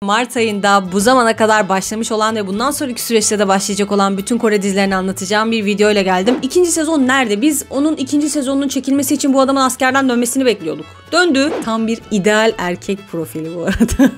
Mart ayında bu zamana kadar başlamış olan ve bundan sonraki süreçte de başlayacak olan bütün Kore dizilerini anlatacağım bir video ile geldim. İkinci sezon nerede? Biz onun ikinci sezonunun çekilmesi için bu adamın askerden dönmesini bekliyorduk. Döndü. Tam bir ideal erkek profili bu arada.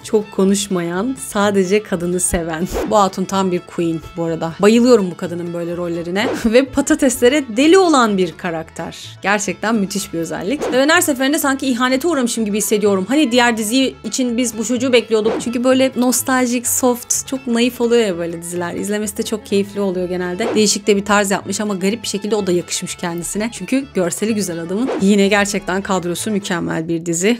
Çok konuşmayan, sadece kadını seven. Bu hatun tam bir queen bu arada. Bayılıyorum bu kadının böyle rollerine. Ve patateslere deli olan bir karakter. Gerçekten müthiş bir özellik. Ve her seferinde sanki ihanete uğramışım gibi hissediyorum. Hani diğer dizi için biz bu çocuğu bekliyorduk. Çünkü böyle nostaljik, soft, çok naif oluyor ya böyle diziler. İzlemesi de çok keyifli oluyor genelde. Değişik de bir tarz yapmış ama garip bir şekilde o da yakışmış kendisine. Çünkü görseli güzel adamın. Yine gerçekten kadrosu mükemmel bir dizi.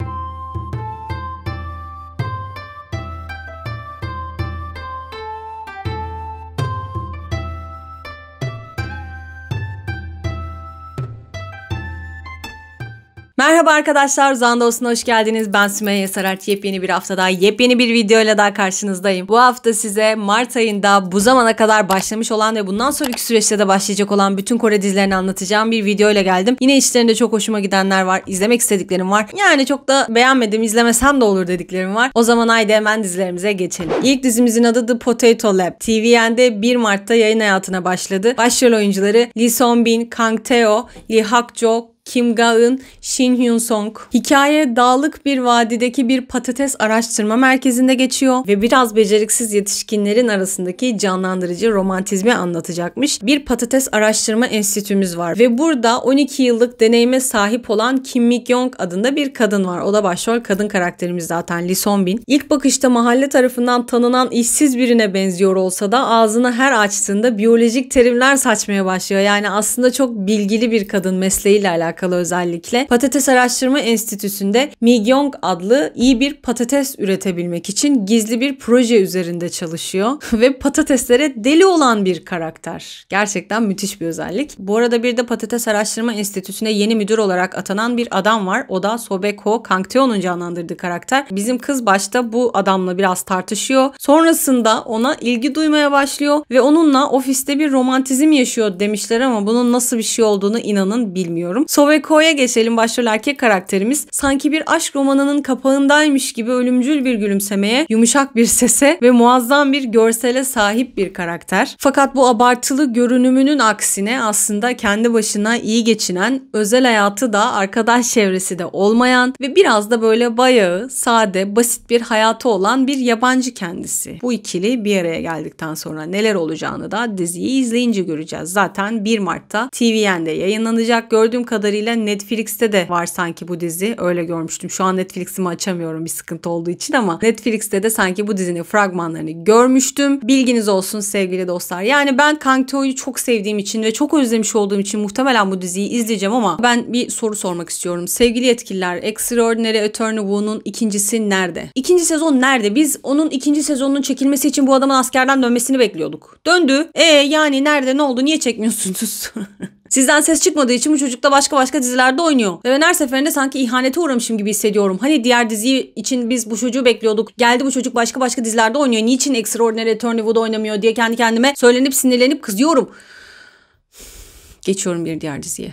Merhaba arkadaşlar, Zandos'una hoş geldiniz. Ben Sümeyye Sarat. Yepyeni bir haftada yepyeni bir videoyla daha karşınızdayım. Bu hafta size Mart ayında bu zamana kadar başlamış olan ve bundan sonraki süreçte de başlayacak olan bütün Kore dizilerini anlatacağım bir videoyla geldim. Yine içlerinde çok hoşuma gidenler var, izlemek istediklerim var. Yani çok da beğenmedim, izlemesem de olur dediklerim var. O zaman haydi hemen dizilerimize geçelim. İlk dizimizin adı The Potato Lab. TVN'de 1 Mart'ta yayın hayatına başladı. Başrol oyuncuları Lee Son-bin, Kang Tae-ho, Lee Hak-jo, Kim Ga-eun, Shin Hyun-song. Hikaye dağlık bir vadideki bir patates araştırma merkezinde geçiyor ve biraz beceriksiz yetişkinlerin arasındaki canlandırıcı romantizmi anlatacakmış. Bir patates araştırma enstitümüz var ve burada 12 yıllık deneyime sahip olan Kim Mi-kyung adında bir kadın var. O da başrol kadın karakterimiz zaten, Lee Son-bin. İlk bakışta mahalle tarafından tanınan işsiz birine benziyor olsa da ağzını her açtığında biyolojik terimler saçmaya başlıyor. Yani aslında çok bilgili bir kadın, mesleğiyle alakalı özellikle. Patates Araştırma Enstitüsü'nde Mi-kyung adlı iyi bir patates üretebilmek için gizli bir proje üzerinde çalışıyor ve patateslere deli olan bir karakter. Gerçekten müthiş bir özellik. Bu arada bir de Patates Araştırma Enstitüsü'ne yeni müdür olarak atanan bir adam var. O da Sobek-ho, Kang Tae-ho'nun canlandırdığı karakter. Bizim kız başta bu adamla biraz tartışıyor. Sonrasında ona ilgi duymaya başlıyor ve onunla ofiste bir romantizm yaşıyor demişler ama bunun nasıl bir şey olduğunu inanın bilmiyorum. Sobek-ho'ya geçelim. Başrol erkek karakterimiz sanki bir aşk romanının kapağındaymış gibi ölümcül bir gülümsemeye, yumuşak bir sese ve muazzam bir görsele sahip bir karakter. Fakat bu abartılı görünümünün aksine aslında kendi başına iyi geçinen, özel hayatı da arkadaş çevresi de olmayan ve biraz da böyle bayağı, sade, basit bir hayatı olan bir yabancı kendisi. Bu ikili bir araya geldikten sonra neler olacağını da diziyi izleyince göreceğiz. Zaten 1 Mart'ta TVN'de yayınlanacak. Gördüğüm kadarıyla Netflix'te de var sanki bu dizi. Öyle görmüştüm. Şu an Netflix'imi açamıyorum bir sıkıntı olduğu için ama Netflix'te de sanki bu dizinin fragmanlarını görmüştüm. Bilginiz olsun sevgili dostlar. Yani ben Kang Tae-ho'yu çok sevdiğim için ve çok özlemiş olduğum için muhtemelen bu diziyi izleyeceğim ama ben bir soru sormak istiyorum. Sevgili yetkililer, Extraordinary Attorney Woo'nun ikincisi nerede? İkinci sezon nerede? Biz onun ikinci sezonunun çekilmesi için bu adamın askerden dönmesini bekliyorduk. Döndü. Yani nerede, ne oldu? Niye çekmiyorsunuz? Sizden ses çıkmadığı için bu çocuk da başka dizilerde oynuyor. Ve ben her seferinde sanki ihanete uğramışım gibi hissediyorum. Hani diğer dizi için biz bu çocuğu bekliyorduk. Geldi bu çocuk başka dizilerde oynuyor. Niçin Extraordinary Attorney Woo'da oynamıyor diye kendi kendime söylenip sinirlenip kızıyorum. Geçiyorum bir diğer diziye.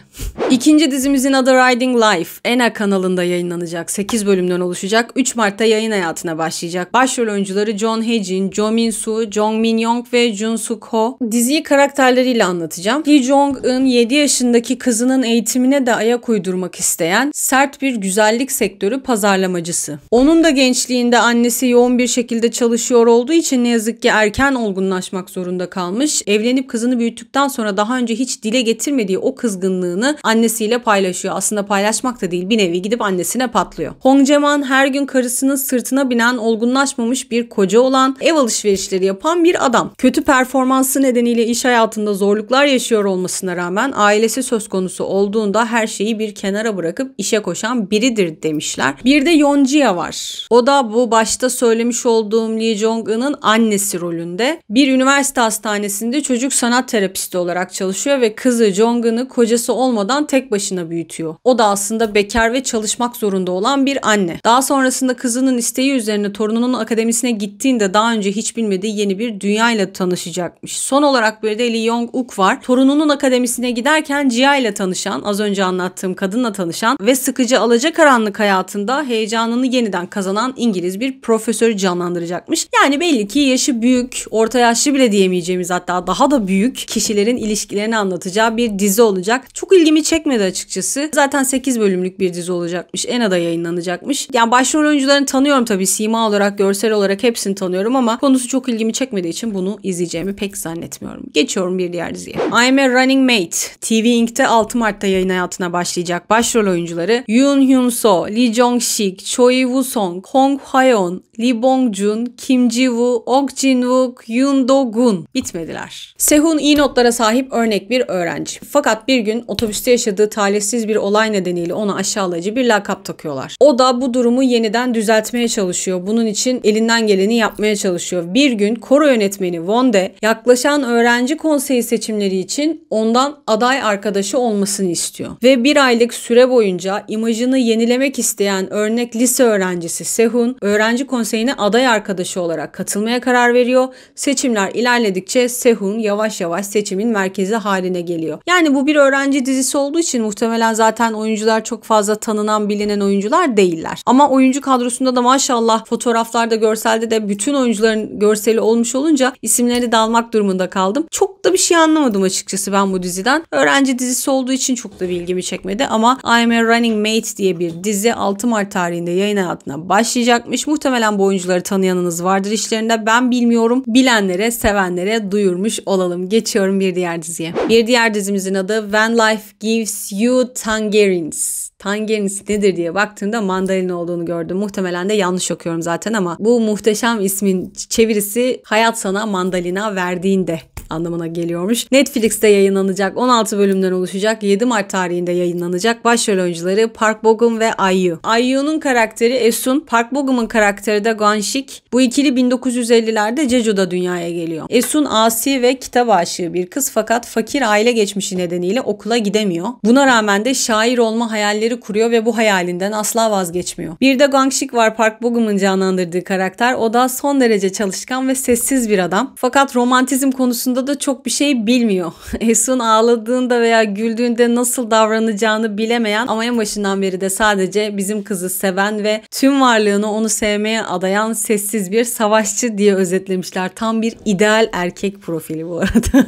İkinci dizimizin adı Riding Life. Ena kanalında yayınlanacak. 8 bölümden oluşacak. 3 Mart'ta yayın hayatına başlayacak. Başrol oyuncuları John Hae-jin, Jo Min-soo, Jong Min-young ve Jun Suk-ho. Diziyi karakterleriyle anlatacağım. Lee Jong-un 7 yaşındaki kızının eğitimine de ayak uydurmak isteyen sert bir güzellik sektörü pazarlamacısı. Onun da gençliğinde annesi yoğun bir şekilde çalışıyor olduğu için ne yazık ki erken olgunlaşmak zorunda kalmış. Evlenip kızını büyüttükten sonra daha önce hiç dile getirmediği o kızgınlığını annesiyle paylaşıyor. Aslında paylaşmak da değil, bir nevi gidip annesine patlıyor. Hong Jae-man her gün karısının sırtına binen, olgunlaşmamış bir koca olan, ev alışverişleri yapan bir adam. Kötü performansı nedeniyle iş hayatında zorluklar yaşıyor olmasına rağmen ailesi söz konusu olduğunda her şeyi bir kenara bırakıp işe koşan biridir demişler. Bir de Yeonjia var. O da bu başta söylemiş olduğum Lee Jong-un'un annesi rolünde. Bir üniversite hastanesinde çocuk sanat terapisti olarak çalışıyor ve kızı de Jong'unu kocası olmadan tek başına büyütüyor. O da aslında bekar ve çalışmak zorunda olan bir anne. Daha sonrasında kızının isteği üzerine torununun akademisine gittiğinde daha önce hiç bilmediği yeni bir dünya ile tanışacakmış. Son olarak bir de Lee Yong-uk var. Torununun akademisine giderken Jia ile tanışan, az önce anlattığım kadınla tanışan ve sıkıcı alacakaranlık hayatında heyecanını yeniden kazanan İngiliz bir profesörü canlandıracakmış. Yani belli ki yaşı büyük, orta yaşlı bile diyemeyeceğimiz, hatta daha da büyük kişilerin ilişkilerini anlatacağı bir dizi olacak. Çok ilgimi çekmedi açıkçası. Zaten 8 bölümlük bir dizi olacakmış. Ena'da yayınlanacakmış. Yani başrol oyuncularını tanıyorum tabii. Sima olarak, görsel olarak hepsini tanıyorum ama konusu çok ilgimi çekmediği için bunu izleyeceğimi pek zannetmiyorum. Geçiyorum bir diğer diziye. I'm a Running Mate. TV Ink'te 6 Mart'ta yayın hayatına başlayacak. Başrol oyuncuları Yoon Hyun So, Lee Jong Sik, Choi Woo Song, Hong Hyeon, Lee Bong Joon, Kim Ji Woo, Ok Jin Wook, Yoon Do Gun. Bitmediler. Sehun iyi notlara sahip örnek bir öğrenci. Fakat bir gün otobüste yaşadığı talihsiz bir olay nedeniyle ona aşağılayıcı bir lakap takıyorlar. O da bu durumu yeniden düzeltmeye çalışıyor. Bunun için elinden geleni yapmaya çalışıyor. Bir gün koro yönetmeni Wonde yaklaşan öğrenci konseyi seçimleri için ondan aday arkadaşı olmasını istiyor. Ve bir aylık süre boyunca imajını yenilemek isteyen örnek lise öğrencisi Sehun, öğrenci konseyine aday arkadaşı olarak katılmaya karar veriyor. Seçimler ilerledikçe Sehun yavaş yavaş seçimin merkezi haline geliyor. Yani bu bir öğrenci dizisi olduğu için muhtemelen zaten oyuncular çok fazla tanınan, bilinen oyuncular değiller. Ama oyuncu kadrosunda da maşallah fotoğraflarda, görselde de bütün oyuncuların görseli olmuş olunca isimlerini de almak durumunda kaldım. Çok da bir şey anlamadım açıkçası ben bu diziden. Öğrenci dizisi olduğu için çok da bir ilgimi çekmedi ama I'm a Running Mate diye bir dizi 6 Mart tarihinde yayın hayatına başlayacakmış. Muhtemelen bu oyuncuları tanıyanınız vardır işlerinde. Ben bilmiyorum. Bilenlere, sevenlere duyurmuş olalım. Geçiyorum bir diğer diziye. Bir diğer dizimizin adı When Life Gives You Tangerines. Tangerines nedir diye baktığımda mandalina olduğunu gördüm. Muhtemelen de yanlış okuyorum zaten ama bu muhteşem ismin çevirisi hayat sana mandalina verdiğinde anlamına geliyormuş. Netflix'te yayınlanacak, 16 bölümden oluşacak, 7 Mart tarihinde yayınlanacak. Başrol oyuncuları Park Bo-gum ve IU. IU'nun karakteri Esun, Park Bo-gum'un karakteri de Gon-sik. Bu ikili 1950'lerde Jeju'da dünyaya geliyor. Esun asi ve kitap aşığı bir kız fakat fakir aile geçmişi nedeniyle okula gidemiyor. Buna rağmen de şair olma hayalleri kuruyor ve bu hayalinden asla vazgeçmiyor. Bir de Gon-sik var, Park Bo-gum'un canlandırdığı karakter. O da son derece çalışkan ve sessiz bir adam. Fakat romantizm konusunda da çok bir şey bilmiyor. Esun ağladığında veya güldüğünde nasıl davranacağını bilemeyen ama en başından beri de sadece bizim kızı seven ve tüm varlığını onu sevmeye adayan sessiz bir savaşçı diye özetlemişler. Tam bir ideal erkek profili bu arada.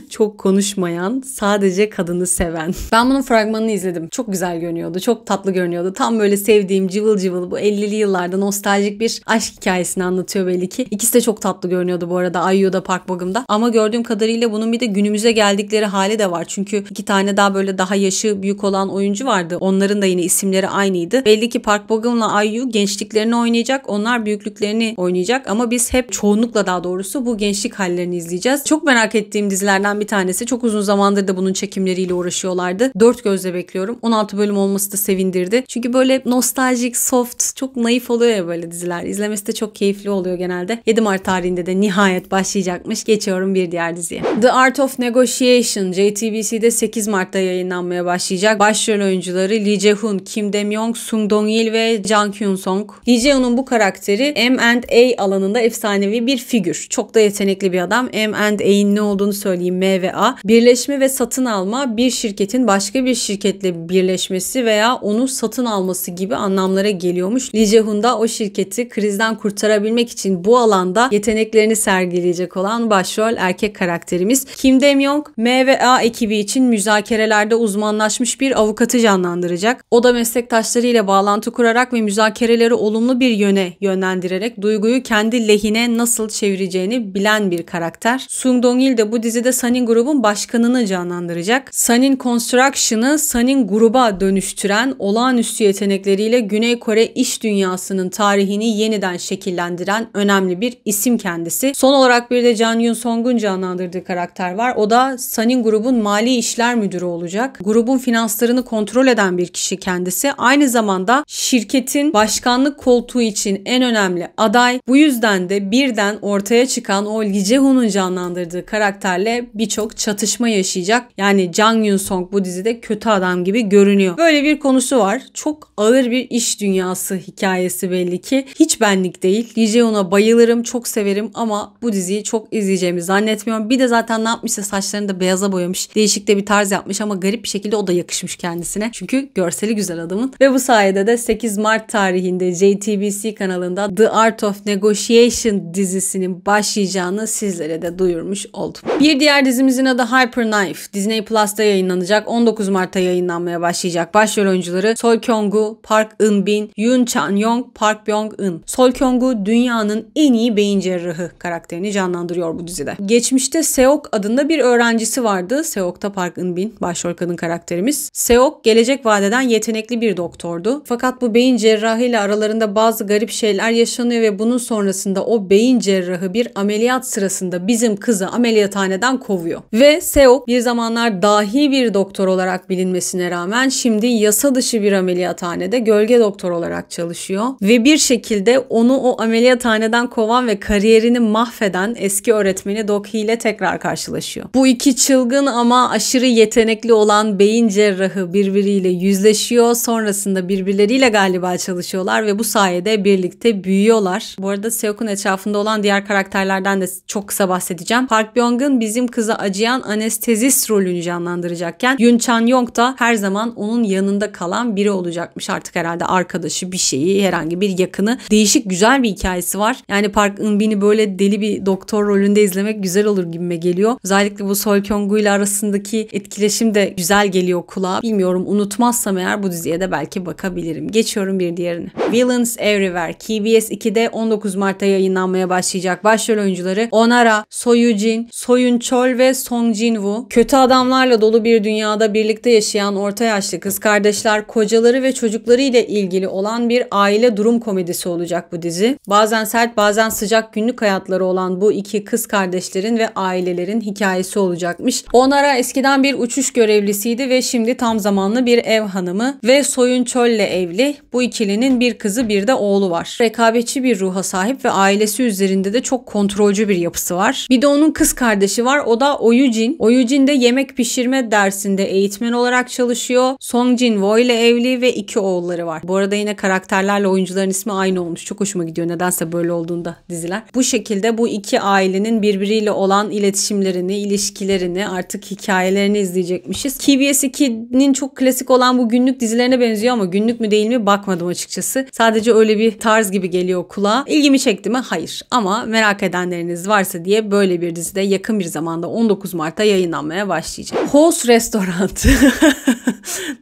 Çok konuşmayan, sadece kadını seven. Ben bunun fragmanını izledim. Çok güzel görünüyordu. Çok tatlı görünüyordu. Tam böyle sevdiğim cıvıl cıvıl bu 50'li yıllarda nostaljik bir aşk hikayesini anlatıyor belli ki. İkisi de çok tatlı görünüyordu bu arada. IU'da, Park Bo-gum'da. Ama gördüğüm kadarıyla bunun bir de günümüze geldikleri hali de var. Çünkü iki tane daha yaşı büyük olan oyuncu vardı. Onların da yine isimleri aynıydı. Belli ki Park Bo-gum'la IU gençliklerini oynayacak. Onlar büyüklüklerini oynayacak. Ama biz hep çoğunlukla daha doğrusu bu gençlik hallerini izleyeceğiz. Çok merak ettiğim dizilerden bir tanesi. Çok uzun zamandır da bunun çekimleriyle uğraşıyorlardı. 4 gözle bekliyorum. 16 bölüm olması da sevindirdi. Çünkü böyle nostaljik, soft, çok naif oluyor ya böyle diziler. İzlemesi de çok keyifli oluyor genelde. 7 Mart tarihinde de nihayet başlayacakmış. Geçiyorum bir diğer diziye. The Art of Negotiation JTBC'de 8 Mart'ta yayınlanmaya başlayacak. Başrol oyuncuları Lee Jae-hoon, Kim De-myung, Sung Dong-il ve Jang Hyun-song. Lee Jae-hoon'un bu karakteri M&A alanında efsanevi bir figür. Çok da yetenekli bir adam. M&A'in ne olduğunu söyleyeyim. M ve A. Birleşme ve satın alma, bir şirketin başka bir şirketle birleşmesi veya onu satın alması gibi anlamlara geliyormuş. Lee Jae-hoon da o şirketi krizden kurtarabilmek için bu alanda yeteneklerini sergileyecek olan başrol erkek karakterimiz. Kim De-myung, M ve A ekibi için müzakerelerde uzmanlaşmış bir avukatı canlandıracak. O da meslektaşlarıyla bağlantı kurarak ve müzakereleri olumlu bir yöne yönlendirerek duyguyu kendi lehine nasıl çevireceğini bilen bir karakter. Sung Dong-il de bu dizide Sunning grubun başkanını canlandıracak. Sunning Construction'ı Sunning gruba dönüştüren, olağanüstü yetenekleriyle Güney Kore iş dünyasının tarihini yeniden şekillendiren önemli bir isim kendisi. Son olarak bir de Jang Hyun-song Song'un canlandırdığı karakter var. O da Sunning grubun mali işler müdürü olacak. Grubun finanslarını kontrol eden bir kişi kendisi. Aynı zamanda şirketin başkanlık koltuğu için en önemli aday. Bu yüzden de birden ortaya çıkan o Lee Jae-hoon'un canlandırdığı karakterle birçok çatışma yaşayacak. Yani Jang Yun-song bu dizide kötü adam gibi görünüyor. Böyle bir konusu var. Çok ağır bir iş dünyası hikayesi belli ki. Hiç benlik değil. Lee Jae-hoon'a bayılırım, çok severim ama bu diziyi çok izleyeceğimi zannetmiyorum. Bir de zaten ne yapmışsa saçlarını da beyaza boyamış. Değişik de bir tarz yapmış ama garip bir şekilde o da yakışmış kendisine. Çünkü görseli güzel adamın. Ve bu sayede de 8 Mart tarihinde JTBC kanalında The Art of Negotiation dizisinin başlayacağını sizlere de duyurmuş oldum. Bir diğer dizimizin adı Hyper Knife. Disney Plus'ta yayınlanacak. 19 Mart'ta yayınlanmaya başlayacak. Başrol oyuncuları Sol Kyung-gu, Park Eun-bin, Yoon Chan-young, Park Byung-eun. Sol Kyung-gu dünyanın en iyi beyin cerrahı karakterini canlandırıyor bu dizide. Geçmişte Seok adında bir öğrencisi vardı. Seok'ta Park Eun-bin başrol kadın karakterimiz. Seok gelecek vadeden yetenekli bir doktordu. Fakat bu beyin cerrahı ile aralarında bazı garip şeyler yaşanıyor ve bunun sonrasında o beyin cerrahı bir ameliyat sırasında bizim kızı ameliyathaneden kovuyor. Ve Seok bir zamanlar dahi bir doktor olarak bilinmesine rağmen şimdi yasa dışı bir ameliyathanede gölge doktor olarak çalışıyor. Ve bir şekilde onu o ameliyathaneden kovan ve kariyerini mahveden eski öğretmeni Doki ile tekrar karşılaşıyor. Bu iki çılgın ama aşırı yetenekli olan beyin cerrahı birbiriyle yüzleşiyor. Sonrasında birbirleriyle galiba çalışıyorlar ve bu sayede birlikte büyüyorlar. Bu arada Seok'un etrafında olan diğer karakterlerden de çok kısa bahsedeceğim. Park Byung-eun bizim kıza acıyan anestezist rolünü canlandıracakken Yoon Chan-young da her zaman onun yanında kalan biri olacakmış. Artık herhalde arkadaşı, bir şeyi, herhangi bir yakını. Değişik güzel bir hikayesi var. Yani Park Eun-bin'i böyle deli bir doktor rolünde izlemek güzel olur gibime geliyor. Özellikle bu Sol Kyung-gu ile arasındaki etkileşim de güzel geliyor kulağa. Bilmiyorum, unutmazsam eğer bu diziye de belki bakabilirim. Geçiyorum bir diğerine. Villains Everywhere. KBS 2'de 19 Mart'ta yayınlanmaya başlayacak. Başrol oyuncuları Onara, So Yoo-jin, So Yoon-chol ve Song Jin-woo. Kötü adamlarla dolu bir dünyada birlikte yaşayan orta yaşlı kız kardeşler, kocaları ve çocukları ile ilgili olan bir aile durum komedisi olacak bu dizi. Bazen sert, bazen sıcak günlük hayatları olan bu iki kız kardeşlerin ve ailelerin hikayesi olacakmış. Onara eskiden bir uçuş görevlisiydi ve şimdi tam zamanlı bir ev hanımı ve So Yoon-chol ile evli. Bu ikilinin bir kızı bir de oğlu var. Rekabetçi bir ruha sahip ve ailesi üzerinde de çok kontrolcü bir yapısı var. Bir de onun kız kardeşi var. O da Oh Yoo-jin. Oh Yoo-jin de yemek pişirme dersinde eğitmen olarak çalışıyor. Song Jin-woo ile evli ve 2 oğulları var. Bu arada yine karakterlerle oyuncuların ismi aynı olmuş. Çok hoşuma gidiyor. Nedense böyle olduğunda diziler. Bu şekilde bu iki ailenin birbiriyle olan iletişimlerini, ilişkilerini, artık hikayelerini izleyecekmişiz. KBS 2'nin çok klasik olan bu günlük dizilerine benziyor ama günlük mü değil mi bakmadım açıkçası. Sadece öyle bir tarz gibi geliyor kulağa. İlgimi çekti mi? Hayır. Ama merak edenleriniz varsa diye böyle bir dizide yakın bir zamanda 19 Mart'ta yayınlanmaya başlayacak. Ho's Restaurant.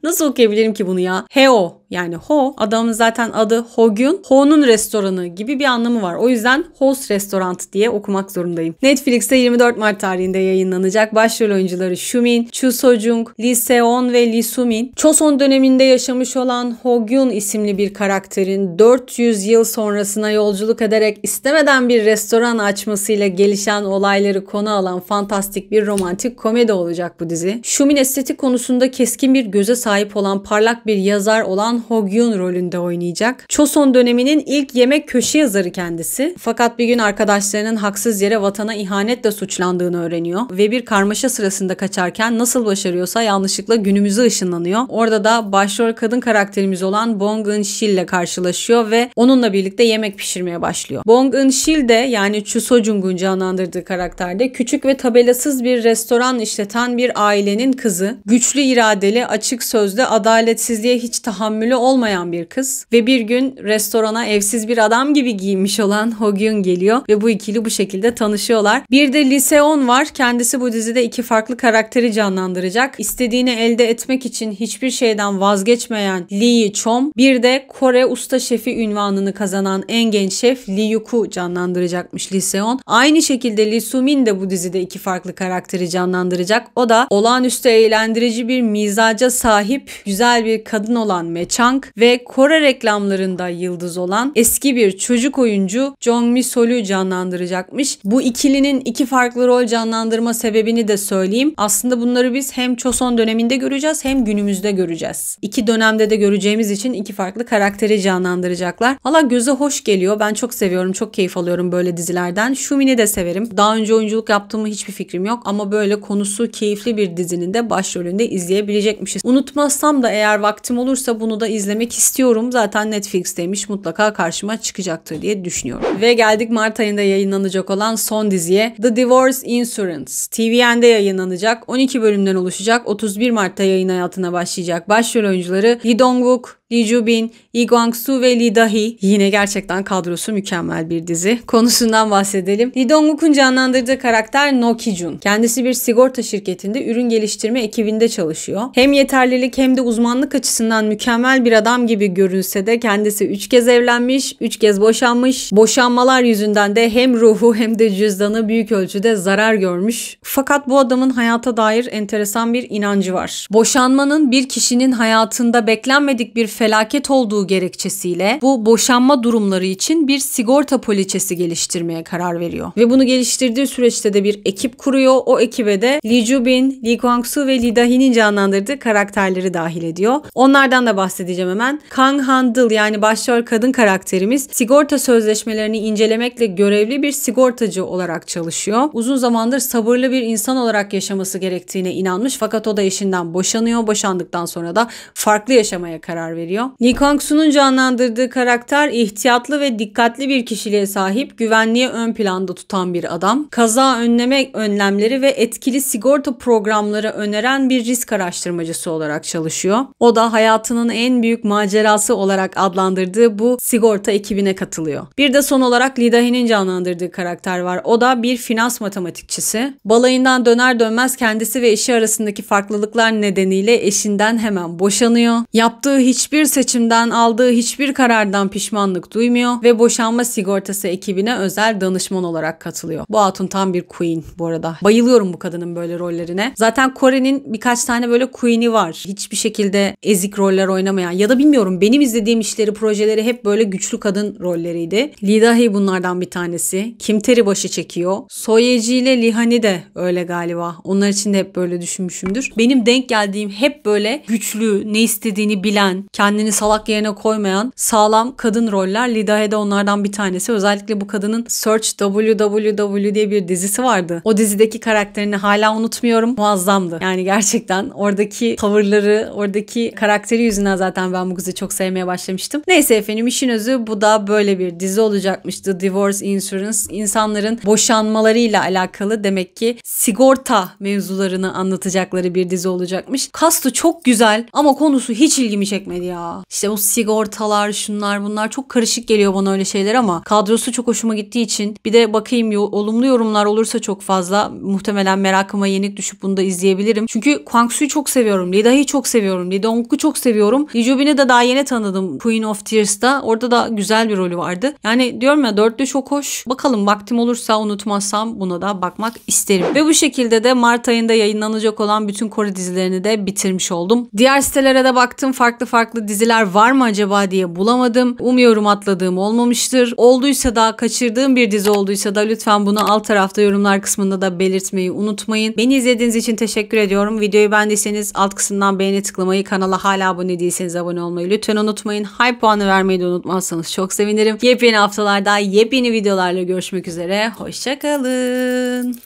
Nasıl okuyabilirim ki bunu ya? Heo. Yani Ho, adamın zaten adı Hogyun. Ho'nun restoranı gibi bir anlamı var. O yüzden Ho's Restaurant diye okumak zorundayım. Netflix'te 24 Mart tarihinde yayınlanacak. Başrol oyuncuları Shumin, Chu Sojung, Lee Seon ve Lee Sumin. Choson döneminde yaşamış olan Hogyun isimli bir karakterin 400 yıl sonrasına yolculuk ederek istemeden bir restoran açmasıyla gelişen olayları konu alan fantastik bir romantik komedi olacak bu dizi. Shumin estetik konusunda keskin bir göze sahip olan parlak bir yazar olan Hogyun rolünde oynayacak. Choson döneminin ilk yemek köşe yazarı kendisi. Fakat bir gün arkadaşlarının haksız yere vatana ihanetle suçlandığını öğreniyor ve bir karmaşa sırasında kaçarken nasıl başarıyorsa yanlışlıkla günümüze ışınlanıyor. Orada da başrol kadın karakterimiz olan Bong Eun-sil ile karşılaşıyor ve onunla birlikte yemek pişirmeye başlıyor. Bong Eun-sil de, yani Chu Sojung'un canlandırdığı karakterde küçük ve tabelasız bir restoran işleten bir ailenin kızı. Güçlü iradeli, açık sözlü, adaletsizliğe hiç tahammülü olmayan bir kız ve bir gün restorana evsiz bir adam gibi giyinmiş olan Hogyun geliyor ve bu ikili bu şekilde tanışıyorlar. Bir de Lee Seon var. Kendisi bu dizide 2 farklı karakteri canlandıracak. İstediğini elde etmek için hiçbir şeyden vazgeçmeyen Lee Chom, bir de Kore usta şefi ünvanını kazanan en genç şef Lee Yuk'u canlandıracakmış Lee Seon. Aynı şekilde Lee Sumin de bu dizide 2 farklı karakteri canlandıracak. O da olağanüstü eğlendirici bir mizaca sahip güzel bir kadın olan Me Chang ve Kore reklamlarında yıldız olan eski bir çocuk oyuncu Jong Mi-sol'u canlandıracakmış. Bu ikilinin iki farklı rol canlandırma sebebini de söyleyeyim. Aslında bunları biz hem Choson döneminde göreceğiz hem günümüzde göreceğiz. İki dönemde de göreceğimiz için iki farklı karakteri canlandıracaklar. Valla göze hoş geliyor. Ben çok seviyorum, çok keyif alıyorum böyle dizilerden. Shumin'i de severim. Daha önce oyunculuk yaptığımı hiçbir fikrim yok ama böyle konusu keyifli bir dizinin de başrolünde izleyebilecekmişiz. Unutmazsam da eğer vaktim olursa bunu da izlemek istiyorum. Zaten Netflix'teymiş, mutlaka karşıma çıkacaktır diye düşünüyorum. Ve geldik Mart ayında yayınlanacak olan son diziye. The Divorce Insurance. TVN'de yayınlanacak. 12 bölümden oluşacak. 31 Mart'ta yayın hayatına başlayacak. Başrol oyuncuları Lee Dong-wook, Lee Joo-bin, Lee Kwang-soo ve Lee Da-hee. Yine gerçekten kadrosu mükemmel bir dizi. Konusundan bahsedelim. Lee Dong-wook'un canlandırdığı karakter No Ki-jun. Kendisi bir sigorta şirketinde ürün geliştirme ekibinde çalışıyor. Hem yeterlilik hem de uzmanlık açısından mükemmel bir adam gibi görünse de kendisi 3 kez evlenmiş, 3 kez boşanmış. Boşanmalar yüzünden de hem ruhu hem de cüzdanı büyük ölçüde zarar görmüş. Fakat bu adamın hayata dair enteresan bir inancı var. Boşanmanın bir kişinin hayatında beklenmedik bir felaket olduğu gerekçesiyle bu boşanma durumları için bir sigorta poliçesi geliştirmeye karar veriyor. Ve bunu geliştirdiği süreçte de bir ekip kuruyor. O ekibe de Lee Joo-bin, Lee Kwang-soo ve Lee Da-hee'nin canlandırdığı karakterleri dahil ediyor. Onlardan da bahsedeceğim hemen. Kang Han-dil yani başrol kadın karakterimiz sigorta sözleşmelerini incelemekle görevli bir sigortacı olarak çalışıyor. Uzun zamandır sabırlı bir insan olarak yaşaması gerektiğine inanmış fakat o da eşinden boşanıyor. Boşandıktan sonra da farklı yaşamaya karar veriyor. Lee Kwang-soo'nun canlandırdığı karakter ihtiyatlı ve dikkatli bir kişiliğe sahip, güvenliği ön planda tutan bir adam. Kaza önleme önlemleri ve etkili sigorta programları öneren bir risk araştırmacısı olarak çalışıyor. O da hayatının en büyük macerası olarak adlandırdığı bu sigorta ekibine katılıyor. Bir de son olarak Lee Da-hee'nin canlandırdığı karakter var. O da bir finans matematikçisi. Balayından döner dönmez kendisi ve eşi arasındaki farklılıklar nedeniyle eşinden hemen boşanıyor. Yaptığı hiçbir seçimden, aldığı hiçbir karardan pişmanlık duymuyor ve boşanma sigortası ekibine özel danışman olarak katılıyor. Bu hatun tam bir queen bu arada. Bayılıyorum bu kadının böyle rollerine. Zaten Kore'nin birkaç tane böyle queen'i var. Hiçbir şekilde ezik roller oynamayan ya da bilmiyorum benim izlediğim işleri, projeleri hep böyle güçlü kadın rolleriydi. Lee Da-hee bunlardan bir tanesi. Kim Terry başı çekiyor. So Ye-ji ile Lee Han-i de öyle galiba. Onlar için de hep böyle düşünmüşümdür. Benim denk geldiğim hep böyle güçlü, ne istediğini bilen, kendini salak yerine koymayan sağlam kadın roller. Lee Da-hee de onlardan bir tanesi. Özellikle bu kadının Search WWW diye bir dizisi vardı. O dizideki karakterini hala unutmuyorum. Muazzamdı. Yani gerçekten oradaki tavırları, oradaki karakteri yüzünden zaten ben bu kızı çok sevmeye başlamıştım. Neyse efendim işin özü bu da böyle bir dizi olacakmıştı. Divorce Insurance. İnsanların boşanmalarıyla alakalı demek ki sigorta mevzularını anlatacakları bir dizi olacakmış. Kastı çok güzel ama konusu hiç ilgimi çekmedi ya. İşte bu sigortalar, şunlar bunlar çok karışık geliyor bana öyle şeyler ama kadrosu çok hoşuma gittiği için bir de bakayım olumlu yorumlar olursa çok fazla muhtemelen merakıma yenik düşüp bunu da izleyebilirim. Çünkü Kwang-soo'yu çok seviyorum. Lee Da-hee'yi çok seviyorum. Lee Dong-wook'u çok seviyorum. Lee Joo-bin'i de daha yeni tanıdım Queen of Tears'ta. Orada da güzel bir rolü vardı. Yani diyorum ya dörtlü çok hoş. Bakalım vaktim olursa unutmazsam buna da bakmak isterim. Ve bu şekilde de Mart ayında yayınlanacak olan bütün Kore dizilerini de bitirmiş oldum. Diğer sitelere de baktım. Farklı diziler var mı acaba diye bulamadım. Umuyorum atladığım olmamıştır. Olduysa da kaçırdığım bir dizi olduysa da lütfen bunu alt tarafta yorumlar kısmında da belirtmeyi unutmayın. Beni izlediğiniz için teşekkür ediyorum. Videoyu beğendiyseniz alt kısımdan beğeni tıklamayı, kanala hala abone değilseniz abone olmayı lütfen unutmayın. Hype puanı vermeyi de unutmazsanız çok sevinirim. Yepyeni haftalarda yepyeni videolarla görüşmek üzere. Hoşça kalın.